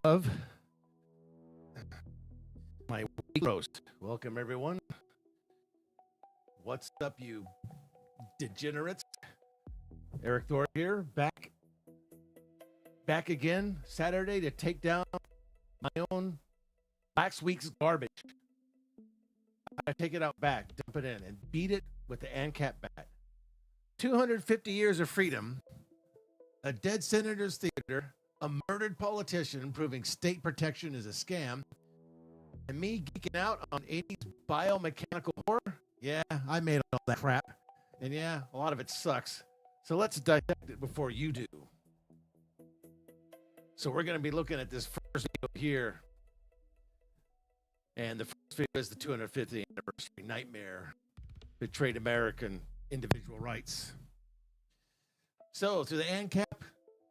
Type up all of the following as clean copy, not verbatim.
of my week roast. Welcome, everyone. What's up, you degenerates? Erich Thor here, back again Saturday to take down my own last week's garbage. I take it out back, dump it in, and beat it with the Ancap bat. 250 years of freedom, a dead senator's theater, a murdered politician proving state protection is a scam, and me geeking out on 80s biomechanical horror. Yeah, I made all that crap. And yeah, a lot of it sucks. So let's dissect it before you do. So we're going to be looking at this first video here. And the first video is the 250th anniversary nightmare. Betrayed American individual rights. So to the Ancap,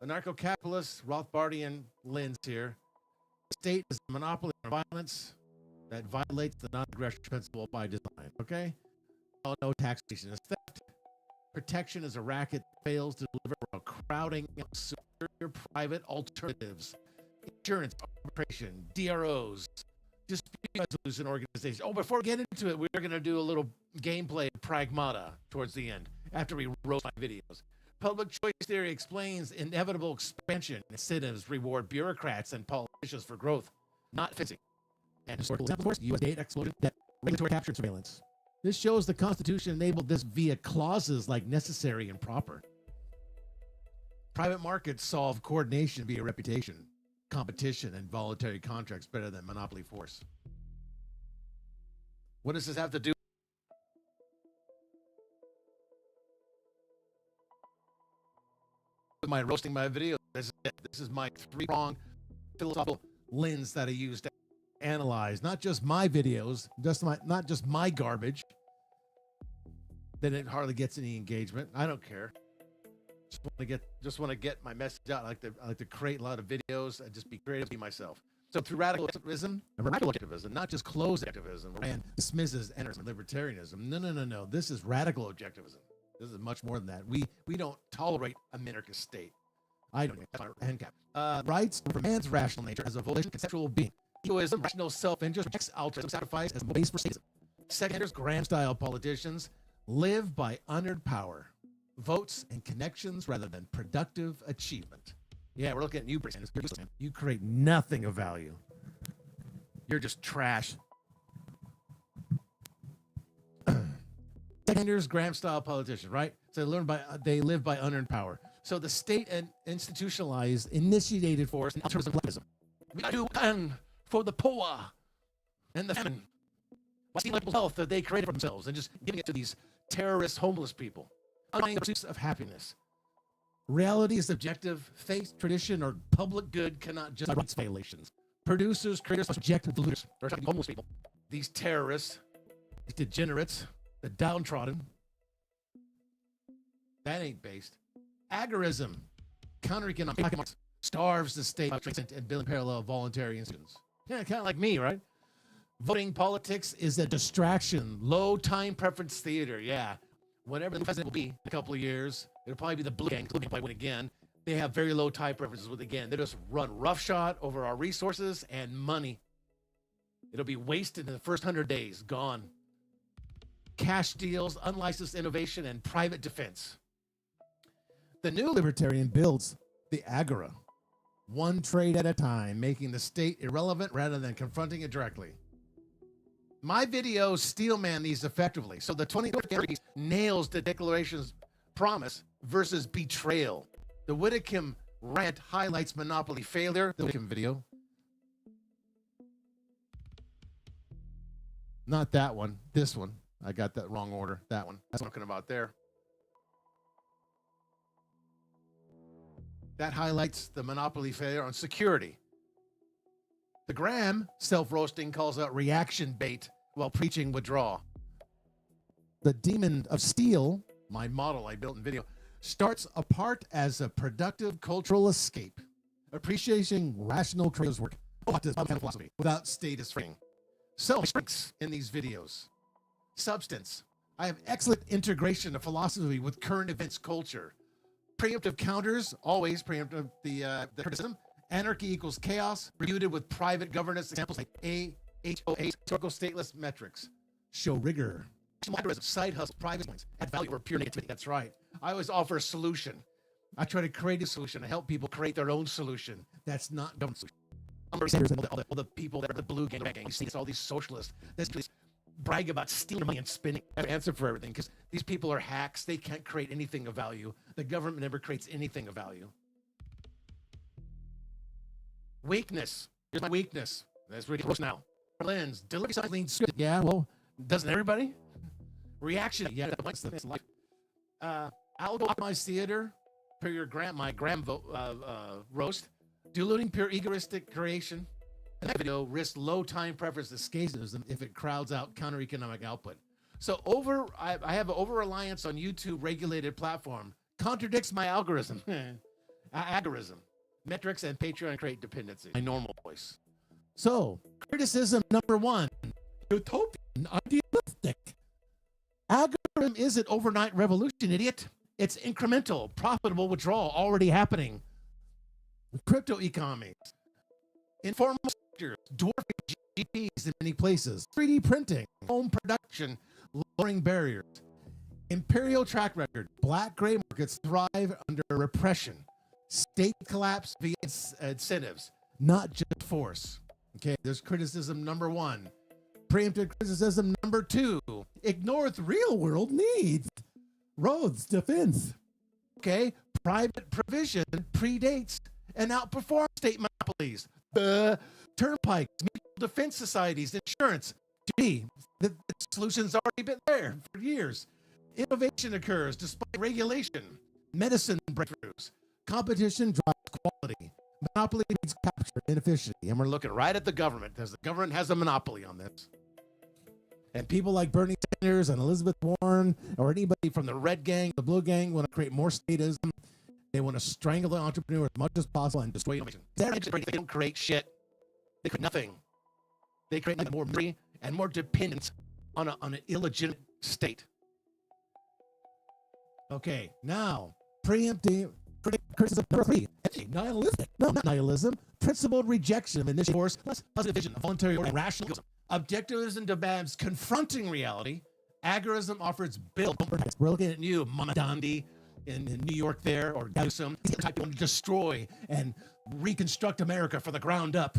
anarcho-capitalist, Rothbardian lens here. The state is a monopoly on violence that violates the non-aggression principle by design, okay? Oh, no, taxation is theft. Protection is a racket that fails to deliver while crowding out superior private alternatives. Insurance, arbitration, DROs, dispute resolution organizations. Oh, before we get into it, we're going to do a little gameplay of Pragmata towards the end, after we roast my videos. Public choice theory explains inevitable expansion. Incentives reward bureaucrats and politicians for growth, not fixing. And historical example, of course, U.S. data explosion, debt, regulatory capture, and surveillance. This shows the Constitution enabled this via clauses like necessary and proper. Private markets solve coordination via reputation, competition, and voluntary contracts better than monopoly force. What does this have to do with my roasting my video? This is my three-pronged philosophical lens that I use to analyze not just my videos, not just my garbage. Then it hardly gets any engagement. I don't care. Just want to get my message out. I like to create a lot of videos and just be creative, be myself. So through radicalism and radical objectivism, not just closed activism, and dismisses anarchism and libertarianism. No. This is radical objectivism. This is much more than that. We don't tolerate a minarchist state. I don't. Ancap. Rights for man's rational nature as a volition, conceptual being. Egoism, rational self-interest, rejects altruism, sacrifice as a base for statism. Seconders, Graham-style politicians live by unearned power, votes, and connections rather than productive achievement. Yeah, we're looking at you, Sanders. You're useless, man. You create nothing of value. You're just trash. Seconders, Graham-style politicians, right? So they live by unearned power. So the state and institutionalized, initiated force in altruism. We gotta do one for the poor and the famine. What's the health that they created for themselves and just giving it to these terrorist, homeless people? Undermining the pursuits of happiness. Reality is subjective. Faith, tradition, or public good cannot justify rights violations. Producers, creators, subjective looters. They're attacking homeless people. These terrorists, these degenerates, the downtrodden. That ain't based. Agorism, counter-economic, starves the state and building parallel voluntary institutions. Yeah, kind of like me, right? Voting politics is a distraction. Low time preference theater. Yeah. Whenever the president will be in a couple of years, it'll probably be the Blue Gang. Blue Gang probably win again. They have very low time preferences with, again, they just run roughshod over our resources and money. It'll be wasted in the first 100 days. Gone. Cash deals, unlicensed innovation, and private defense. The new libertarian builds the Agora. One trade at a time, making the state irrelevant rather than confronting it directly. My videos steelman these effectively. So the 2020 nails the Declaration's promise versus betrayal. The Widdecombe rant highlights monopoly failure. The Widdecombe video. Not that one. This one. I got that wrong order. That one. That's what I'm talking about there. That highlights the monopoly failure on security. The Graham self-roasting calls out reaction bait while preaching withdrawal. The demon of steel, my model I built in video, starts apart as a productive cultural escape, appreciating rational creative work, philosophy without status framing. So, strengths in these videos. Substance. I have excellent integration of philosophy with current events culture. Preemptive counters, always preemptive the criticism, Anarchy equals chaos, refuted with private governance. Examples like AHOA, historical stateless metrics. Show rigor. Agorism, side hustle, private points, add value over pure negativity. That's right. I always offer a solution. I try to create a solution. I help people create their own solution. That's not government solution. All the people that are the blue gang, the red gang, you see, it's all these socialists. This brag about stealing money and spending. That's the answer for everything, because these people are hacks. They can't create anything of value. The government never creates anything of value. Weakness. Here's my weakness. That's really close now. Lens. Delivery side lean script. Yeah, well, doesn't everybody? Reaction. Yeah, that's life. Algo optimized theater. Per your my Graham roast. Diluting pure egoistic creation. And that video risks low time preference to escapism if it crowds out counter-economic output. So I have an over-reliance on YouTube regulated platform. Contradicts my algorithm. Agorism. Metrics and Patreon create dependency. My normal voice. So, criticism number 1. Utopian, idealistic. Algorithm isn't overnight revolution, idiot. It's incremental, profitable withdrawal already happening. Crypto economies. Informal sectors, dwarfing GDPs in many places. 3D printing, home production, lowering barriers. Imperial track record. Black gray markets thrive under repression. State collapse via incentives, not just force. Okay, there's criticism number 1. Preemptive criticism number 2. Ignores real world needs. Roads, defense. Okay, private provision predates and outperforms state monopolies. Turnpikes, mutual defense societies, insurance. Gee, the solution's already been there for years. Innovation occurs despite regulation. Medicine breakthroughs. Competition drives quality. Monopoly needs capture inefficiency. And we're looking right at the government, because the government has a monopoly on this. And people like Bernie Sanders and Elizabeth Warren, or anybody from the red gang, the blue gang, want to create more statism. They want to strangle the entrepreneur as much as possible and destroy innovation. They don't create shit. They create nothing. They create nothing more misery and more dependence on an illegitimate state. Okay, now, preemptive criticism number 3. Nihilistic. No, not nihilism. Principled rejection of initial force, less positive vision, voluntary or rationalism. Objectivism demands confronting reality. Agorism offers build. We're looking at you, Mama Dandi, in New York there, or Agorism. He's the type of want to destroy and reconstruct America from the ground up.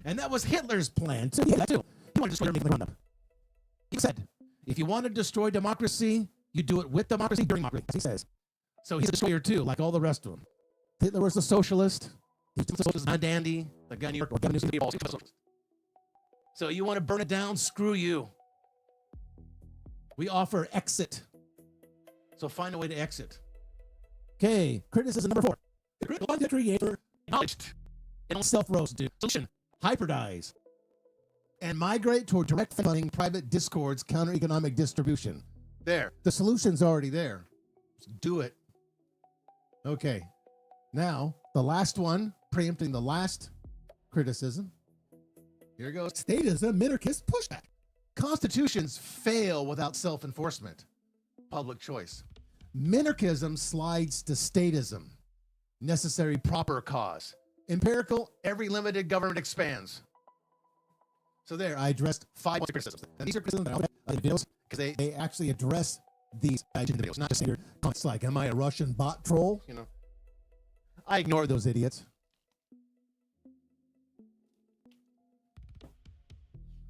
And that was Hitler's plan. So yeah, that too. He wanted to destroy everything from the ground up. He said, if you want to destroy democracy, you do it with democracy during democracy, as he says. So he's a destroyer too, like all the rest of them. Hitler was a socialist. He was a socialist, not Dandy, the guy in New York, or Gavin Newsom, all socialist. So you want to burn it down? Screw you. We offer exit. So find a way to exit. Okay, criticism number 4. The critical content creator acknowledged and self-roast. Solution, hybridize. And migrate toward direct funding private discords, counter-economic distribution. There. The solution's already there. Just do it. Okay. Now, the last one, preempting the last criticism. Here goes. Statism, minarchist pushback. Constitutions fail without self-enforcement. Public choice. Minarchism slides to statism. Necessary proper cause. Empirical, every limited government expands. So there, I addressed 5 points of criticism. And these are criticisms that I videos because they actually address these in the videos, not just your comments like, am I a Russian bot troll? You know, I ignore those idiots.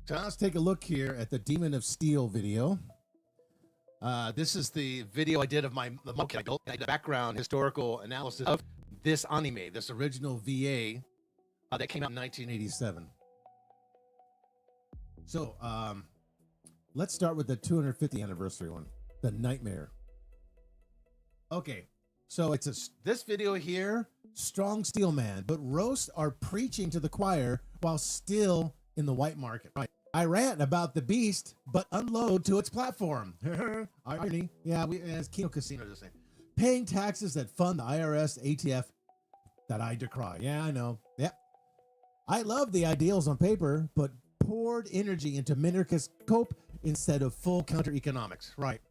So let's take a look here at the Demon of Steel video. This is the video I did of my background historical analysis of this anime, this original VA that came out in 1987. So let's start with the 250th anniversary one, the Nightmare. Okay, so it's this video here, strong Steelmanned, but roasts are preaching to the choir while still in the white market. Right. I rant about the beast, but unload to its platform. Irony. Yeah, as Kino Casino just saying. Paying taxes that fund the IRS ATF that I decry. Yeah, I know. Yeah. I love the ideals on paper, but poured energy into minarchist cope instead of full counter economics. Right.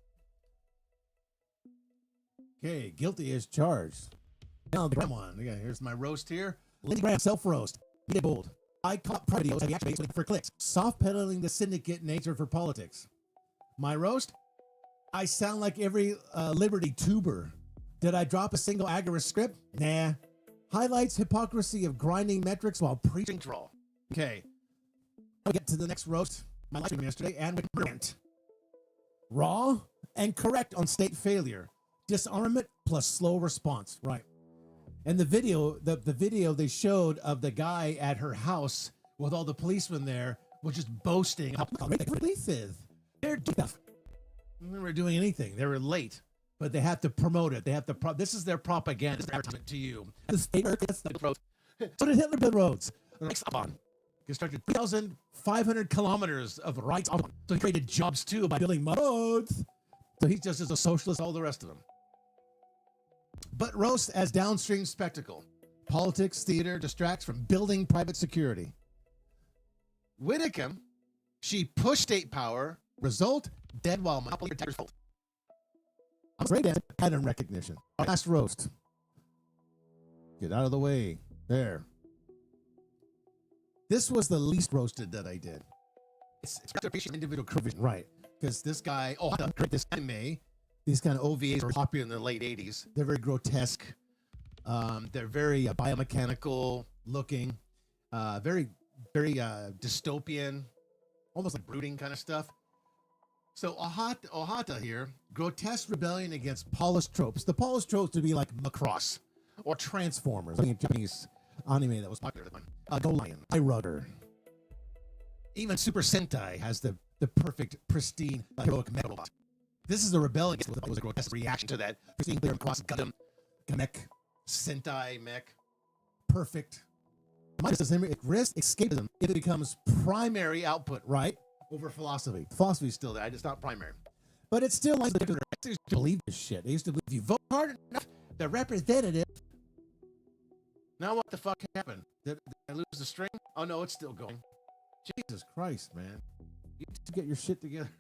Okay, guilty as charged. Now the one. Okay, here's my roast here. Lindsey Graham self-roast. He did bold. I caught private videos heavy action for clicks. Soft-pedaling the syndicate nature for politics. My roast? I sound like every Liberty tuber. Did I drop a single Agorist script? Nah. Highlights hypocrisy of grinding metrics while preaching troll. Okay. I'll get to the next roast. My live stream yesterday and with rant. Raw and correct on state failure. Disarmament plus slow response. Right. And the video, the video they showed of the guy at her house with all the policemen there was just boasting how great the police is. They're doing stuff. They were doing anything. They were late, but they have to promote it. They have to. This is their propaganda. This is their advertisement to you. So did Hitler build roads? Reichsbahn constructed 3,500 kilometers of Reichsbahn. So he created jobs too by building roads. So he's just as a socialist, all the rest of them. But roast as downstream spectacle. Politics, theater distracts from building private security. Widdecombe, she pushed state power. Result, dead while monopoly protectors fold. I'm afraid of pattern recognition. Last roast. Get out of the way. There. This was the least roasted that I did. It's to appreciate individual vision, right? Because this guy, this anime, these kind of OVAs were popular in the late 80s. They're very grotesque. They're very biomechanical looking, very dystopian, almost like brooding kind of stuff. So Ohata here, grotesque rebellion against polished tropes. The polished tropes would be like Macross or Transformers, like a Japanese anime that was popular at the time. Go Lion, I Rudder. Even Super Sentai has the perfect, pristine, heroic metal robot. This is the rebellion. It was a grotesque reaction to that. Pristine, clear across Gundam, mech, Sentai mech. Perfect. It risks escapism if it becomes primary output, right? Over philosophy. Philosophy's still there. It's not primary. But it's still like I used to believe this shit. I used to believe if you vote hard enough, the representative. Now what the fuck happened? Did I lose the string? Oh no, it's still going. Jesus Christ, man. You need to get your shit together.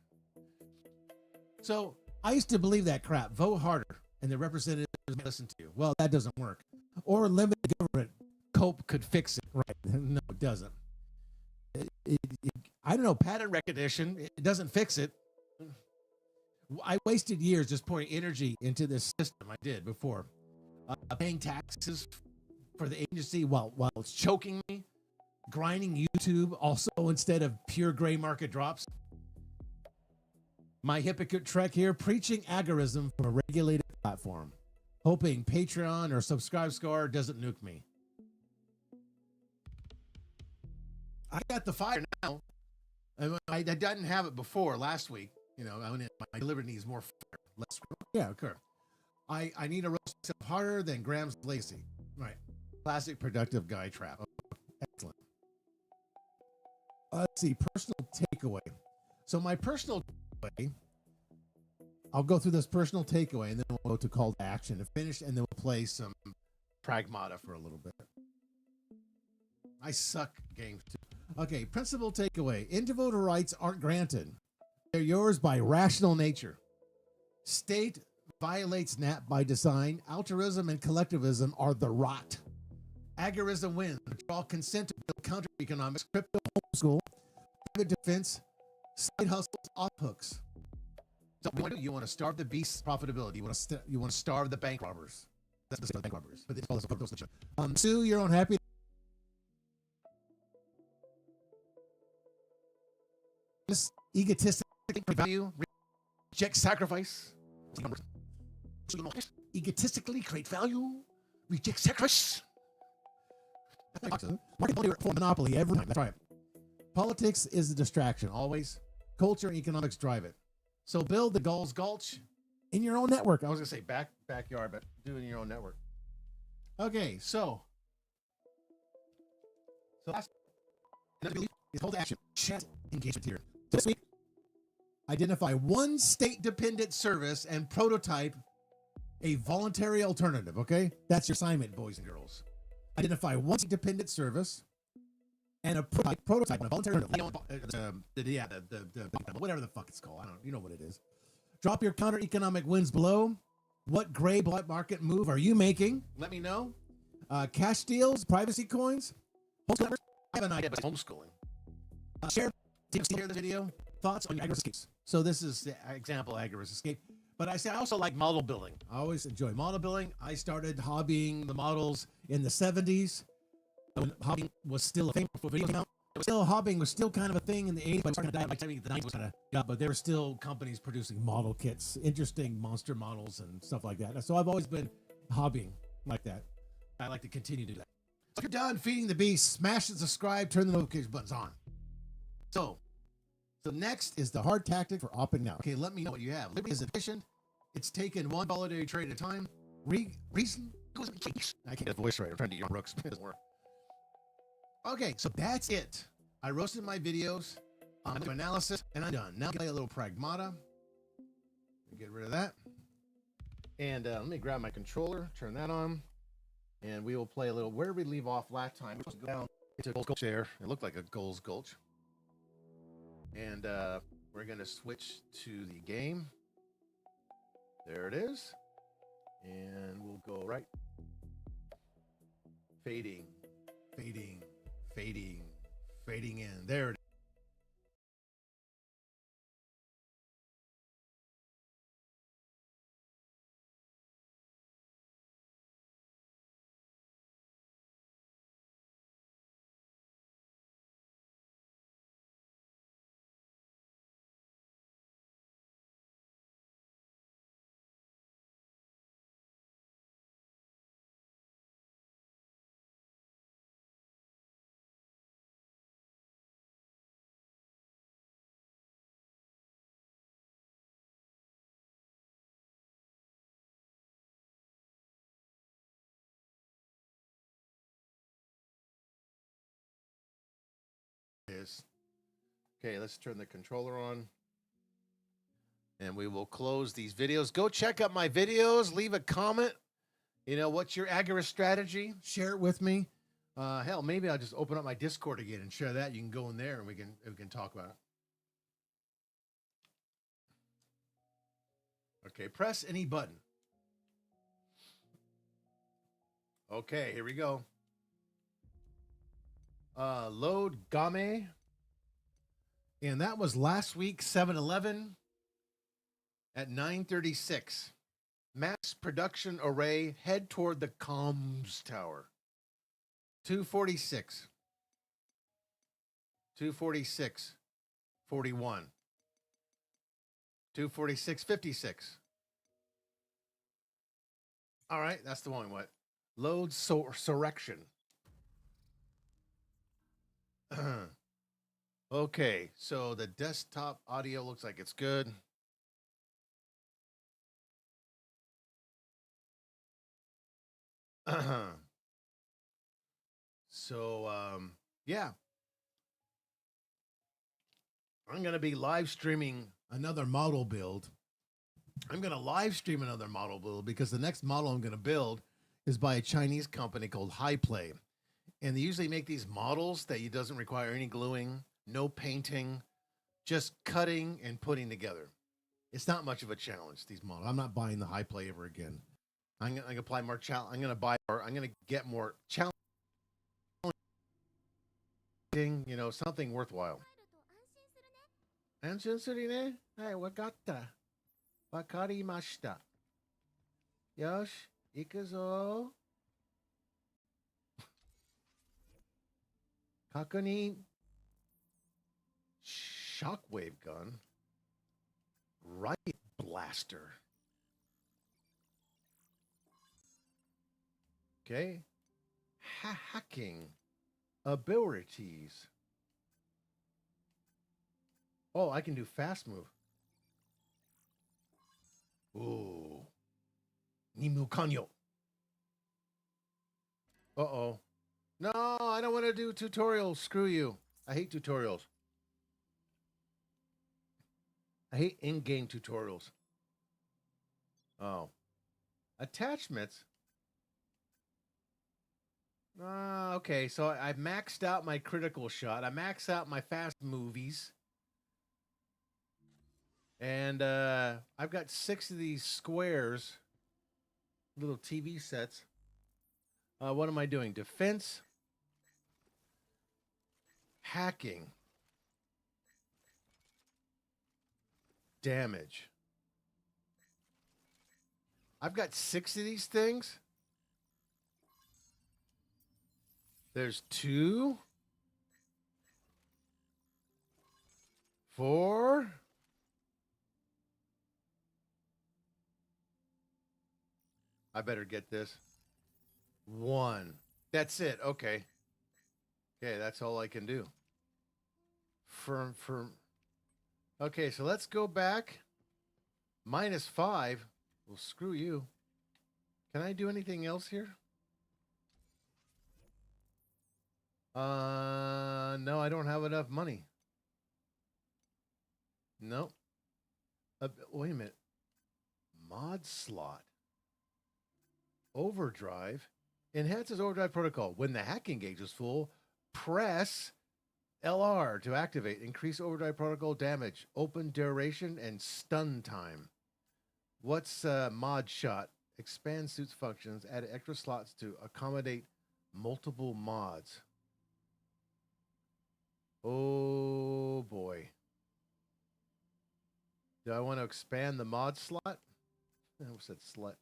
So I used to believe that crap. Vote harder and the representatives may listen to you. Well, that doesn't work. Or limited government. Cope could fix it. Right. No, it doesn't. I don't know, pattern recognition, it doesn't fix it. I wasted years just pouring energy into this system I did before. Paying taxes for the agency while it's choking me. Grinding YouTube also instead of pure gray market drops. My hypocrite trek here, preaching agorism from a regulated platform. Hoping Patreon or Subscribe Score doesn't nuke me. I got the fire now. I didn't have it before last week. You know, my delivery needs more fire. Less. Yeah, okay. I need to roast myself harder than Graham's Lacey. Right. Classic productive guy trap. Oh, excellent. Let's see. Personal takeaway. So my personal takeaway, I'll go through this personal takeaway and then we'll go to call to action and finish, and then we'll play some Pragmata for a little bit. I suck games too. Okay, principal takeaway. Individual rights aren't granted. They're yours by rational nature. State violates NAP by design. Altruism and collectivism are the rot. Agorism wins. Withdrawal consent to build counter economics, crypto homeschool, private defense, side hustles, off hooks. So what do you want to starve the beast's profitability? You want to starve the bank robbers. That's the bank robbers. But it's all sue your own happiness. Egotistic value, reject sacrifice. Egotistically create value, reject sacrifice. Market for monopoly every time. That's right. Politics is a distraction, always. Culture and economics drive it. So build the Gulls Gulch in your own network. I was gonna say backyard, but do it in your own network. Okay, so last is call to action. Chat engagement here. This week, identify one state-dependent service and prototype a voluntary alternative, okay? That's your assignment, boys and girls. Identify one state-dependent service and a prototype on a voluntary alternative. Whatever the fuck it's called. I don't know. You know what it is. Drop your counter-economic wins below. What gray black market move are you making? Let me know. Cash deals, privacy coins, homeschoolers. I have an idea, but Homeschooling. share this video. Thoughts on your Agorist escapes. So this is the example Agorist escape. But I say I also like model building. I always enjoy model building. I started hobbying the models in the 70s when hobbying was still a thing before video came out. Hobbying was still kind of a thing in the 80s, but starting to die. By the time the 90s was kind of yeah, but there were still companies producing model kits, interesting monster models and stuff like that. So I've always been hobbying like that. I like to continue to do that. So if you're done feeding the beast, smash the subscribe, turn the notification buttons on. So next is the hard tactic for opping now. Okay, let me know what you have. Liberty is efficient. It's taken one solitary trade at a time. Reason goes. I can't get a voice right. I'm trying to do your Brooks. It doesn't work. Okay, so that's it. I roasted my videos, do analysis, and I'm done. Now I play a little pragmata. Get rid of that. And let me grab my controller, turn that on, and we will play a little. Where did we leave off last time? We're supposed to go down into Goals Gulch there. It looked like a Goals Gulch. And we're going to switch to the game. There it is. And we'll go right. Fading, fading, fading, fading in. There it is. Okay, let's turn the controller on. And we will close these videos. Go check out my videos. Leave a comment. You know, what's your Agorist strategy? Share it with me. Hell, maybe I'll just open up my Discord again and share that. You can go in there and we can talk about it. Okay, press any button. Okay, here we go. Load Game. And that was last week, 7-11 at 9:36. Mass production array, head toward the comms tower. 246. 246. 41. 246. 56. All right, that's the one. What? Load surrection. Okay, so the desktop audio looks like it's good. Yeah. I'm going to be live streaming another model build. I'm going to live stream another model build because the next model I'm going to build is by a Chinese company called High Play. And they usually make these models that it doesn't require any gluing, no painting, just cutting and putting together. It's not much of a challenge, these models. I'm not buying the High Play ever again. I'm going to apply more challenge. I'm going to get more challenge. You know, something worthwhile. 安心するね。はい、わかった。わかりました。よし、行くぞ。確認。Shockwave gun. Riot blaster. Okay. Hacking abilities. Oh, I can do fast move. Ooh. Nimu kanyo. Uh-oh. No, I don't want to do tutorials. Screw you. I hate tutorials. I hate in-game tutorials. Oh. Attachments. Okay, so I've maxed out my critical shot. I maxed out my fast movies. And I've got 6 of these squares, little TV sets. What am I doing? Defense, hacking, damage. I've got 6 of these things. There's 2, 4. I better get this. 1. That's it. Okay. Okay, that's all I can do. Firm. Okay, so let's go back. -5. Well, screw you. Can I do anything else here? No, I don't have enough money. Nope. Wait a minute. Mod slot. Overdrive. Enhances overdrive protocol. When the hacking gauge is full, press LR to activate. Increase overdrive protocol damage, open duration, and stun time. What's mod shot? Expand suit's functions. Add extra slots to accommodate multiple mods. Oh boy. Do I want to expand the mod slot? I almost said slut.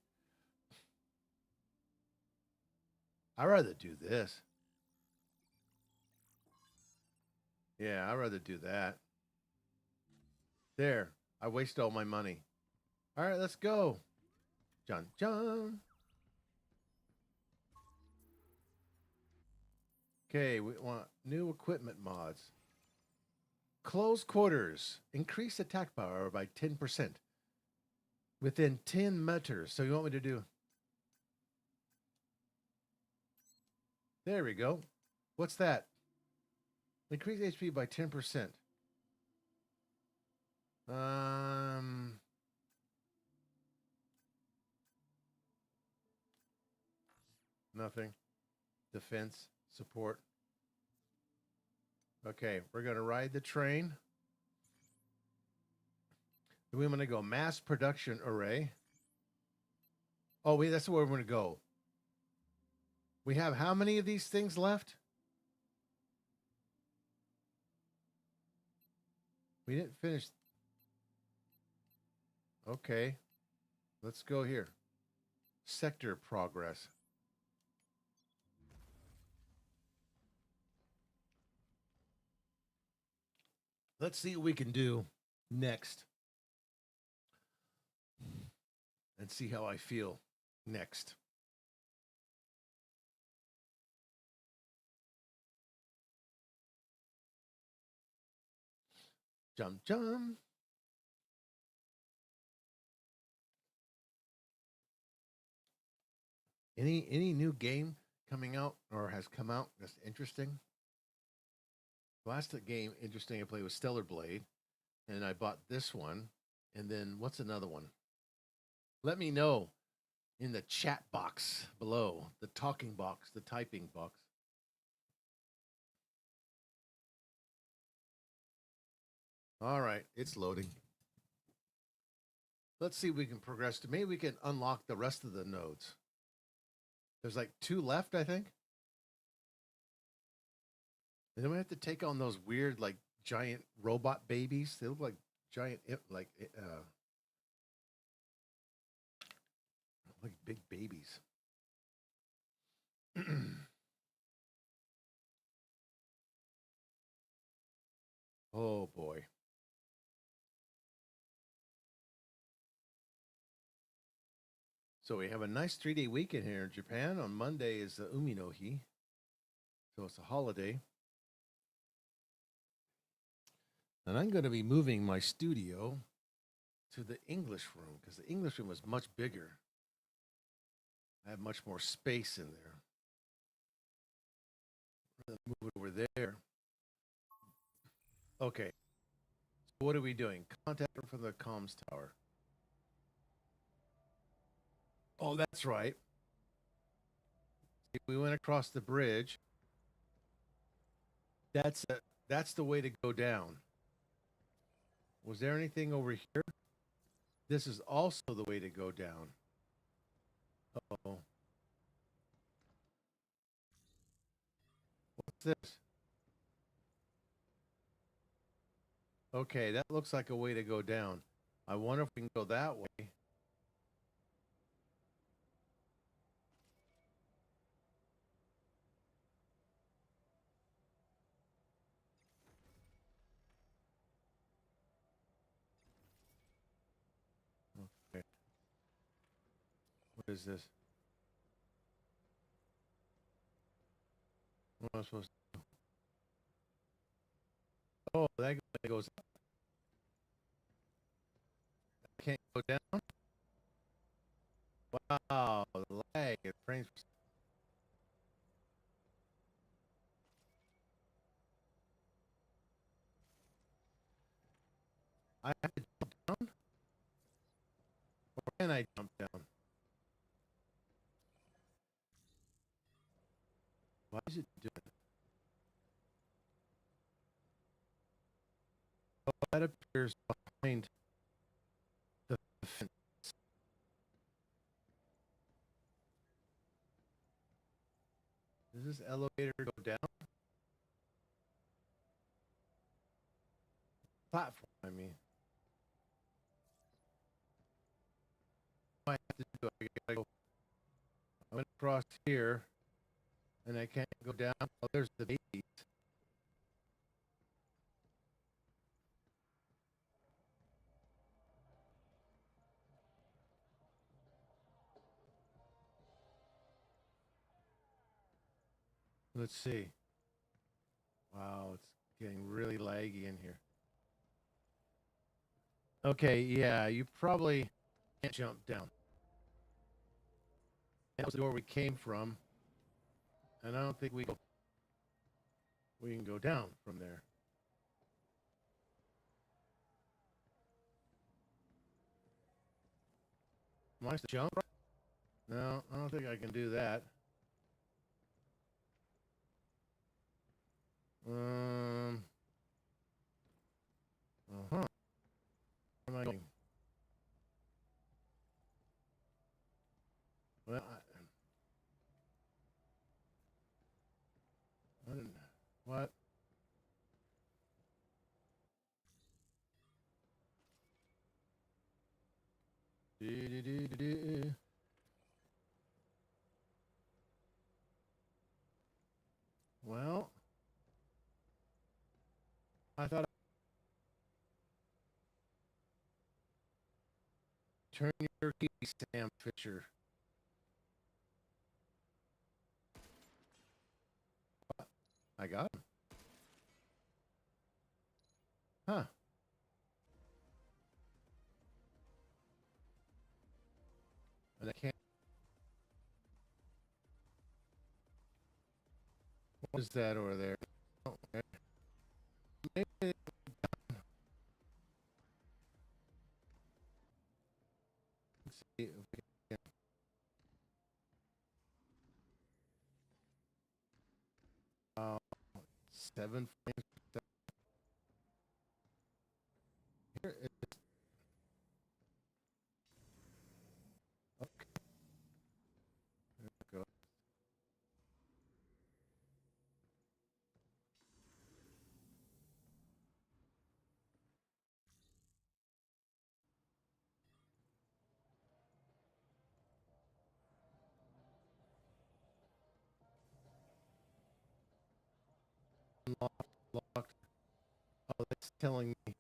I'd rather do this. Yeah, I'd rather do that. There. I wasted all my money. All right, let's go. John. Okay, we want new equipment mods. Close quarters. Increase attack power by 10%. Within 10 meters. So you want me to do... There we go. What's that? Increase HP by 10%. Nothing. Defense, support. Okay, we're going to ride the train. We're going to go mass production array. Oh, wait, that's where we're going to go. We have how many of these things left? We didn't finish. Okay. Let's go here. Sector progress. Let's see what we can do next. And see how I feel next. Jump. Any new game coming out or has come out that's interesting? The last game interesting I played was Stellar Blade, and I bought this one. And then what's another one? Let me know in the chat box below, the talking box, the typing box. All right, it's loading. Let's see if we can progress to, maybe we can unlock the rest of the nodes. There's like 2 left, I think. And then we have to take on those weird, like, giant robot babies. They look like giant, like big babies. Oh, boy. So we have a nice 3-day weekend here in Japan. On Monday is the Umi no Hi. So it's a holiday. And I'm going to be moving my studio to the English room because the English room is much bigger. I have much more space in there. Move it over there. Okay. So what are we doing? Contact from the comms tower. Oh, that's right. We went across the bridge. That's the way to go down. Was there anything over here? This is also the way to go down. Uh-oh. this? Okay, that looks like a way to go down. I wonder if we can go that way. Okay. What is this? What am I supposed to do? Oh, that goes up. I can't go down? Wow, the lag. It frames. I have to jump down? Or can I jump down? Why is it doing it? Oh, that appears behind the fence. Does this elevator go down? Platform, I mean. What I have to do, I gotta go. I went across here, and I can't go down. Oh, there's the babies. Let's see. Wow, it's getting really laggy in here. Okay, yeah, you probably can't jump down. That was the door we came from, and I don't think we can go down from there. Am I supposed to jump? No, I don't think I can do that. Where am I going? Well, I didn't. What? Well, I thought turn your key, Sam Fisher. I got him. Huh. And I can't. What is that over there? Oh, okay. Maybe. Let's see if we can. Uh, 7 frames. Here it is. Okay. There we go. Locked. Oh, that's telling me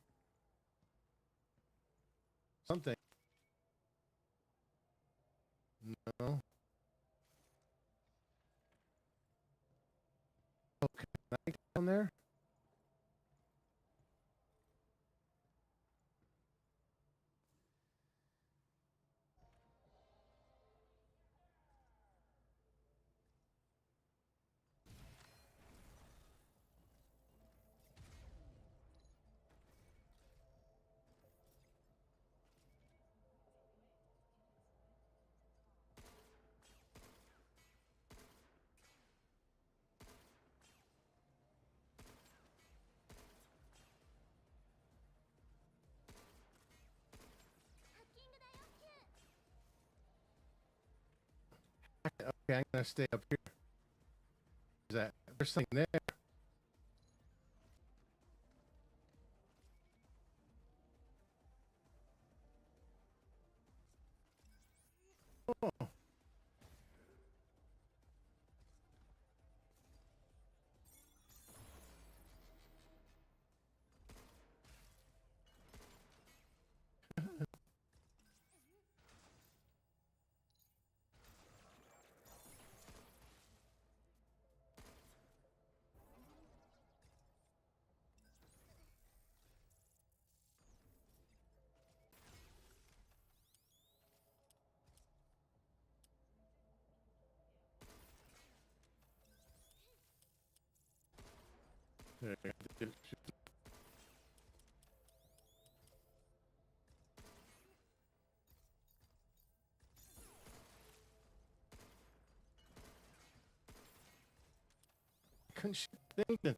something. No. Okay. Can I get down there? Okay, I'm gonna stay up here. Is that there's something there. Oh. There you go. Couldn't shoot things.